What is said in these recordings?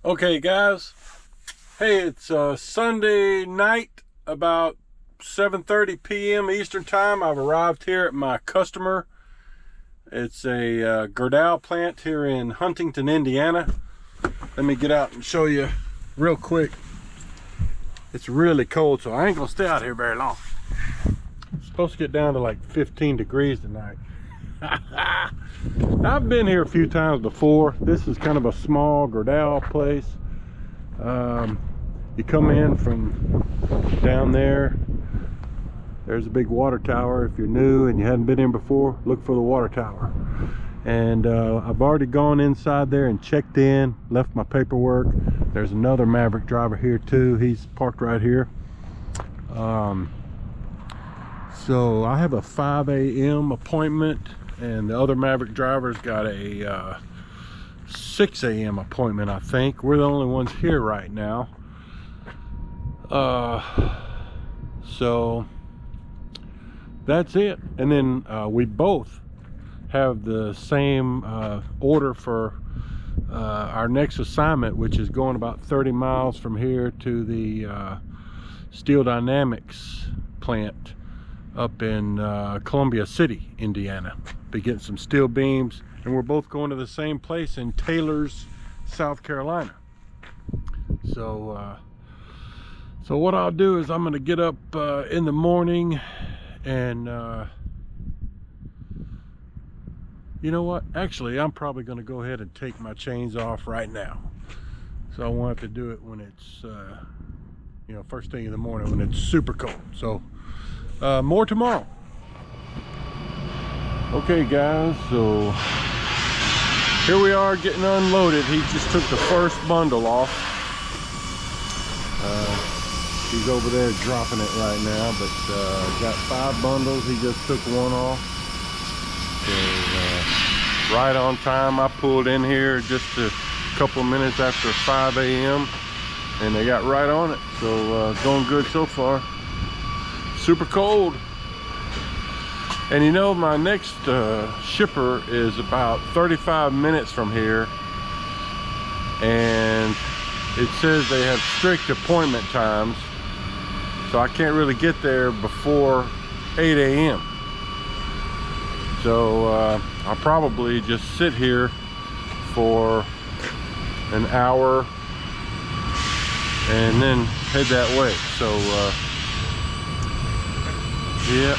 Okay guys, hey, it's Sunday night about 7:30 p.m. Eastern time. I've arrived here at my customer. It's a Gerdau plant here in Huntington, Indiana. Let me get out and show you real quick. It's really cold, so I ain't gonna stay out here very long. It's supposed to get down to like 15 degrees tonight. I've been here a few times before. This is kind of a small Gerdau place. You come in from down there. There's a big water tower. If you're new and you hadn't been in before, look for the water tower. And I've already gone inside there and checked in, left my paperwork. There's another Maverick driver here too. He's parked right here. So I have a 5 a.m. appointment, and the other Maverick driver's got a 6 a.m. appointment, I think. We're the only ones here right now. So that's it. And then we both have the same order for our next assignment, which is going about 30 miles from here to the Steel Dynamics plant up in Columbia City, Indiana. Be getting some steel beams, and we're both going to the same place in Taylor's, South Carolina. So so what I'll do is I'm gonna get up in the morning and you know what, actually I'm probably gonna go ahead and take my chains off right now, so I won't have to do it when it's you know, first thing in the morning when it's super cold. So more tomorrow. Okay guys, so here we are getting unloaded. He just took the first bundle off. He's over there dropping it right now, but got 5 bundles. He just took one off. So right on time. I pulled in here just a couple of minutes after 5 a.m. and they got right on it. So going good so far. Super cold. And you know, my next shipper is about 35 minutes from here, and it says they have strict appointment times, so I can't really get there before 8 a.m. So I'll probably just sit here for an hour and then head that way. So yeah,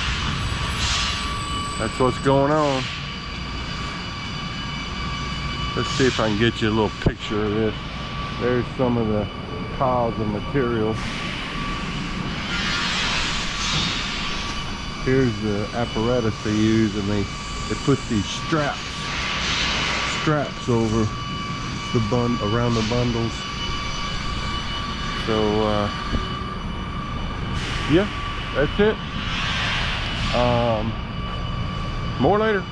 that's what's going on. Let's see if I can get you a little picture of this. There's some of the piles of material. Here's the apparatus they use, and they put these straps over the around the bundles. So yeah, that's it. More later.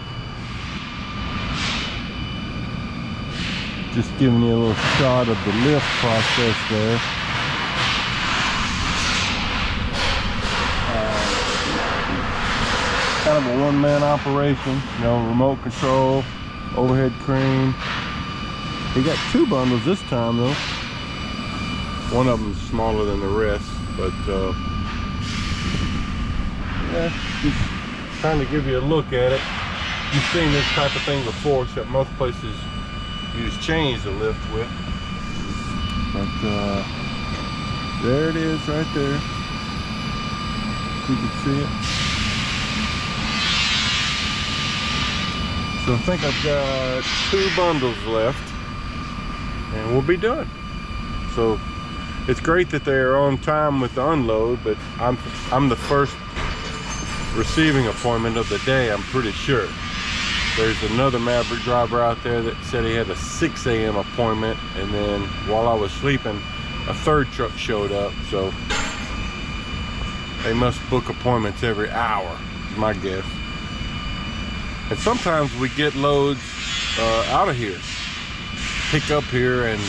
Just giving you a little shot of the lift process there. Kind of a one-man operation, you know, remote control, overhead crane. He got 2 bundles this time though. One of them is smaller than the rest, but yeah, just trying to give you a look at it. You've seen this type of thing before, except most places use chains to lift with. But there it is right there. You can see it. So I think I've got 2 bundles left and we'll be done. So it's great that they're on time with the unload, but I'm the first receiving appointment of the day, I'm pretty sure. There's another Maverick driver out there that said he had a 6 a.m. appointment, and then while I was sleeping, a 3rd truck showed up. So they must book appointments every hour, is my guess. And sometimes we get loads out of here, pick up here, and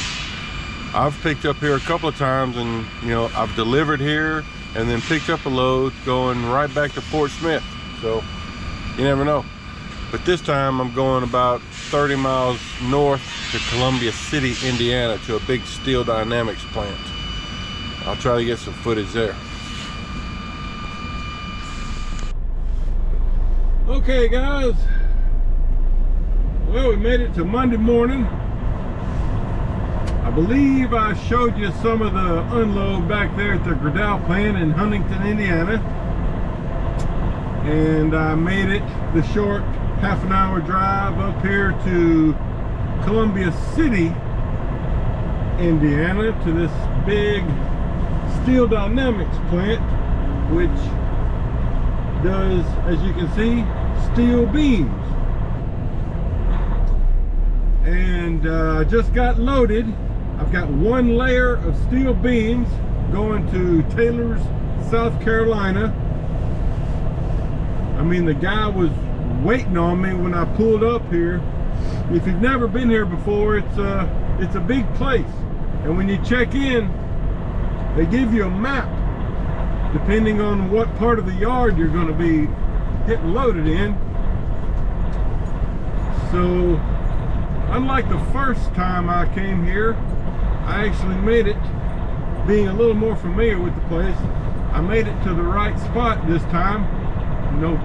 I've picked up here a couple of times, and you know, I've delivered here and then picked up a load going right back to Fort Smith. So you never know. but this time I'm going about 30 miles north to Columbia City, Indiana, to a big Steel Dynamics plant. I'll try to get some footage there. Okay guys, well, we made it to Monday morning. I believe I showed you some of the unload back there at the Gradell plant in Huntington, Indiana. And I made it the short half-an-hour drive up here to Columbia City, Indiana, to this big Steel Dynamics plant, which does, as you can see, steel beams. And I just got loaded. I've got one layer of steel beams going to Taylor's, South Carolina. I mean, the guy was waiting on me when I pulled up here. If you've never been here before, it's a big place. And when you check in, they give you a map depending on what part of the yard you're going to be getting loaded in. So unlike the first time I came here, I actually made it, being a little more familiar with the place, I made it to the right spot this time. No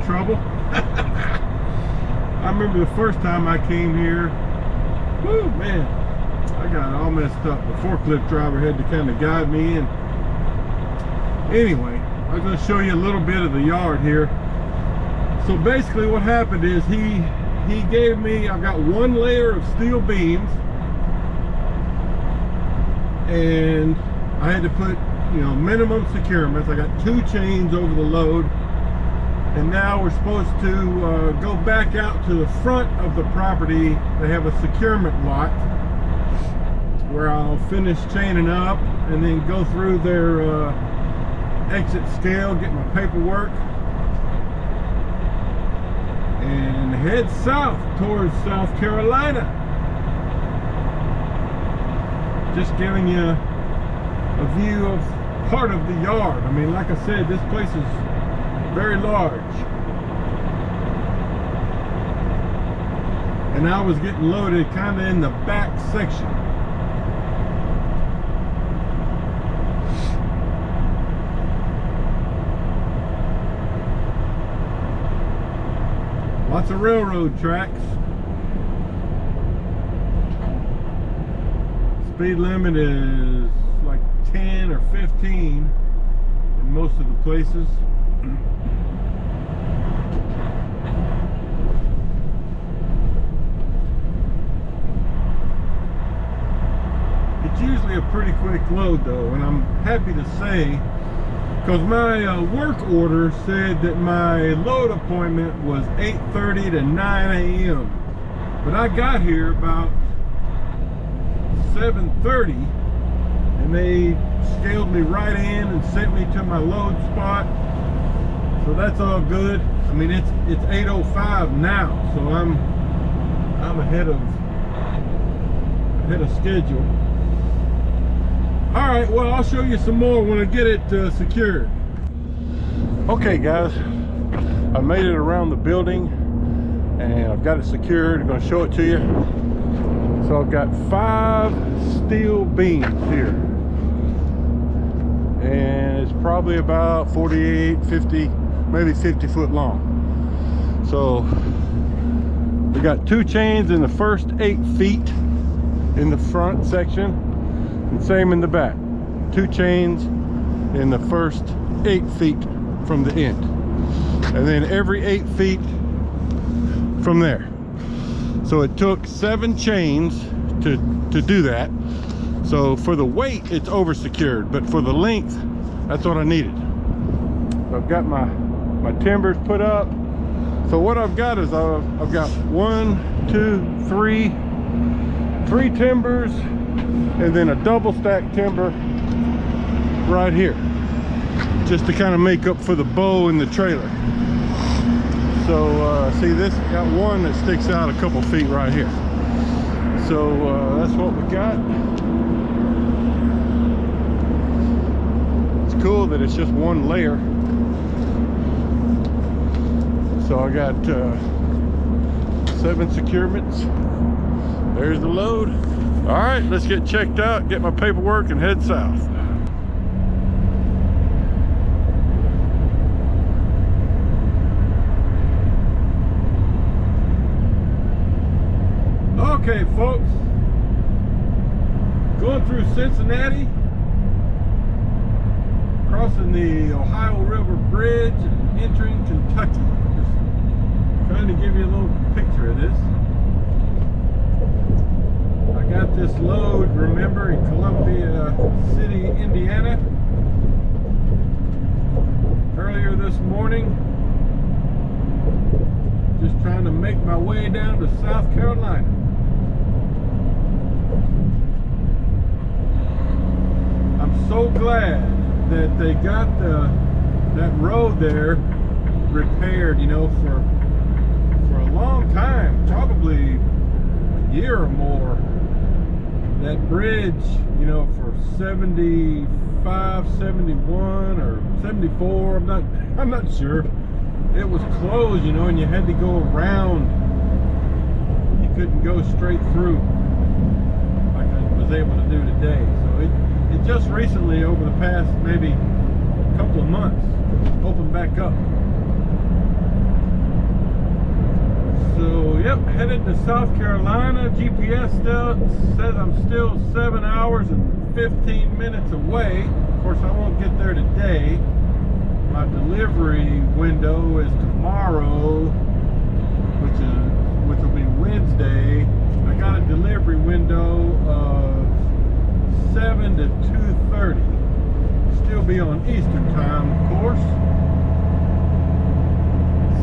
trouble. I remember the first time I came here, whoo, man, I got all messed up. The forklift driver had to kind of guide me in. Anyway, I'm going to show you a little bit of the yard here. So basically what happened is he gave me, I've got one layer of steel beams, and I had to put, you know, minimum securements. I got 2 chains over the load, and now we're supposed to go back out to the front of the property. They have a securement lot where I'll finish chaining up and then go through their exit scale, get my paperwork, and head south towards South Carolina. Just giving you a view of part of the yard. I mean, like I said, this place is very large. And I was getting loaded kind of in the back section. Lots of railroad tracks. Speed limit is like 10 or 15 in most of the places. It's usually a pretty quick load though, and I'm happy to say, because my work order said that my load appointment was 8:30 to 9 a.m. But I got here about 7:30, and they scaled me right in and sent me to my load spot. So that's all good. I mean, it's 8:05 now, so I'm ahead of schedule. All right, well, I'll show you some more when I get it secured. Okay, guys, I made it around the building and I've got it secured. I'm going to show it to you. So I've got 5 steel beams here, and it's probably about 48, 50, maybe 50 foot long. So we got 2 chains in the first 8 feet in the front section, and same in the back. 2 chains in the first 8 feet from the end, and then every 8 feet from there. So it took 7 chains to do that. So for the weight, it's over secured, but for the length, that's what I needed. So I've got my timbers put up. So what I've got is I've got 1, 2, 3 timbers, and then a double stack timber right here, just to kind of make up for the bow in the trailer. So see, this got one that sticks out a couple feet right here. So that's what we got. It's cool that it's just one layer. So I got 7 securements. There's the load. All right, let's get checked out, get my paperwork, and head south. Okay, folks, going through Cincinnati, crossing the Ohio River Bridge, and entering Kentucky. Just trying to give you a little picture of this. I got this load, remember, in Columbia City, Indiana, earlier this morning. Just trying to make my way down to South Carolina. I'm so glad that they got that road there repaired, you know, for a long time, probably a year or more. That bridge, you know, for 75, 71 or 74, I'm not sure. It was closed, you know, and you had to go around. You couldn't go straight through like I was able to do today. So it just recently, over the past maybe couple of months, opened back up. So, yep, headed to South Carolina. GPS says I'm still 7 hours and 15 minutes away. Of course, I won't get there today. My delivery window is tomorrow, which will be Wednesday. I got a delivery window of 7 to 2:30. Still be on Eastern time, of course.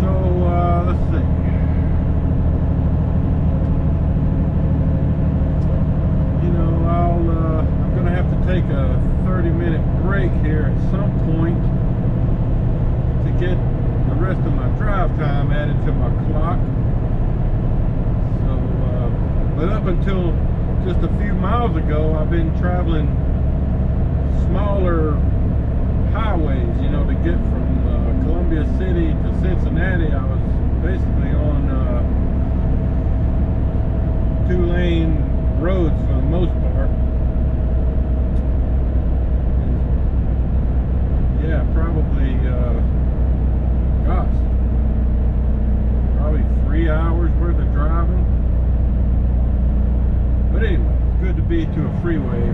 So let's see. You know, I'm gonna have to take a 30-minute break here at some point to get the rest of my drive time added to my clock. So, but up until just a few miles ago, I've been traveling smaller highways, you know, to get from Columbia City to Cincinnati. I was basically on 2-lane roads for the most part. And yeah, probably, gosh, probably 3 hours worth of driving. But anyway, it's good to be to a freeway